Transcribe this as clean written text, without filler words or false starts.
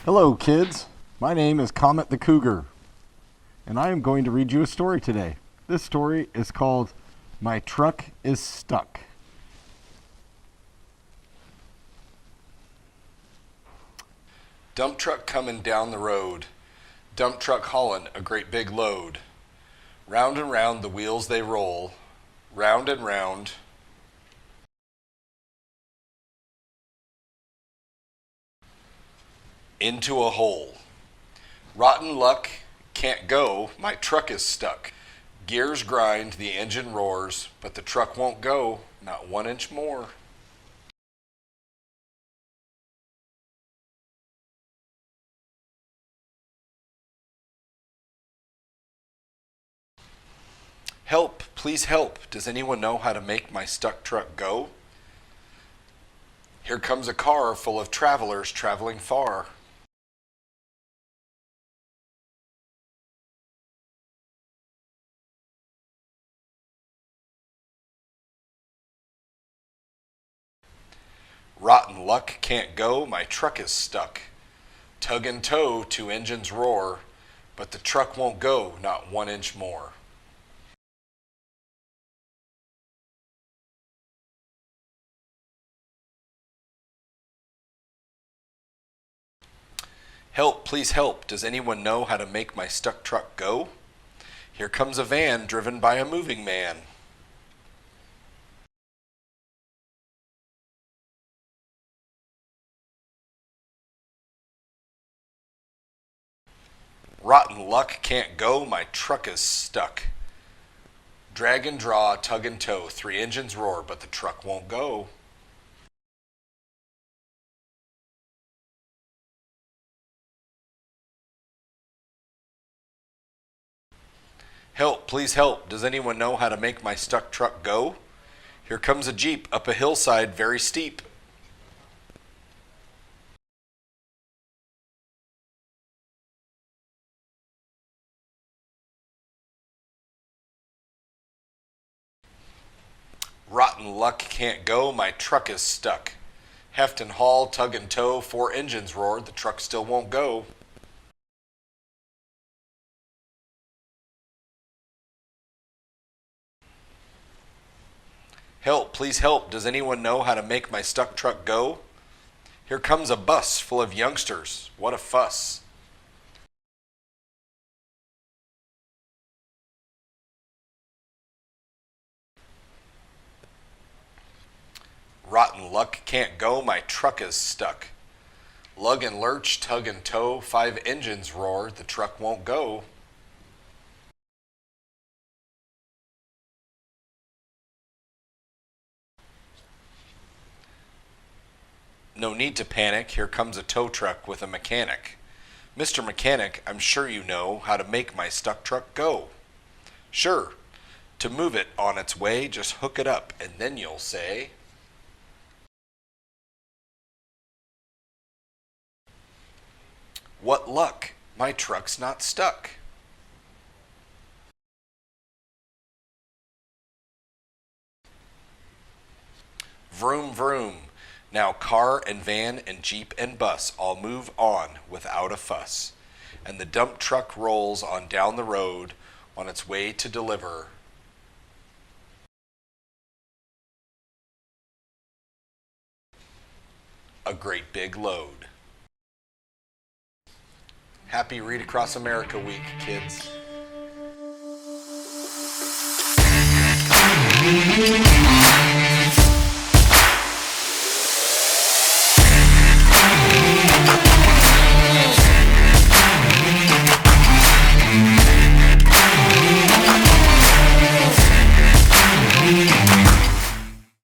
Hello kids, my name is Comet the Cougar, and I am going to read you a story today. This story is called My Truck is Stuck. Dump truck coming down the road, dump truck hauling a great big load. Round and round the wheels they roll, round and round. Into a hole. Rotten luck, can't go, my truck is stuck. Gears grind, the engine roars, but the truck won't go, not 1 inch more. Help, please help, does anyone know how to make my stuck truck go? Here comes a car full of travelers traveling far. Rotten luck, can't go, my truck is stuck. Tug and tow, 2 engines roar, but the truck won't go, not 1 inch more. Help, please help, does anyone know how to make my stuck truck go? Here comes a van driven by a moving man. Rotten luck, can't go, my truck is stuck. Drag and draw, tug and tow, 3 engines roar, but the truck won't go. Help, please help, does anyone know how to make my stuck truck go? Here comes a Jeep up a hillside very steep. Rotten luck, can't go, my truck is stuck. Heft and haul, tug and tow, 4 engines roar, the truck still won't go. Help, please help, does anyone know how to make my stuck truck go? Here comes a bus full of youngsters, what a fuss. Rotten luck, can't go, my truck is stuck. Lug and lurch, tug and tow, 5 engines roar, the truck won't go. No need to panic, here comes a tow truck with a mechanic. Mr. Mechanic, I'm sure you know how to make my stuck truck go. Sure, to move it on its way, just hook it up and then you'll say, what luck, my truck's not stuck. Vroom, vroom. Now car and van and Jeep and bus all move on without a fuss. And the dump truck rolls on down the road on its way to deliver a great big load. Happy Read Across America Week, kids.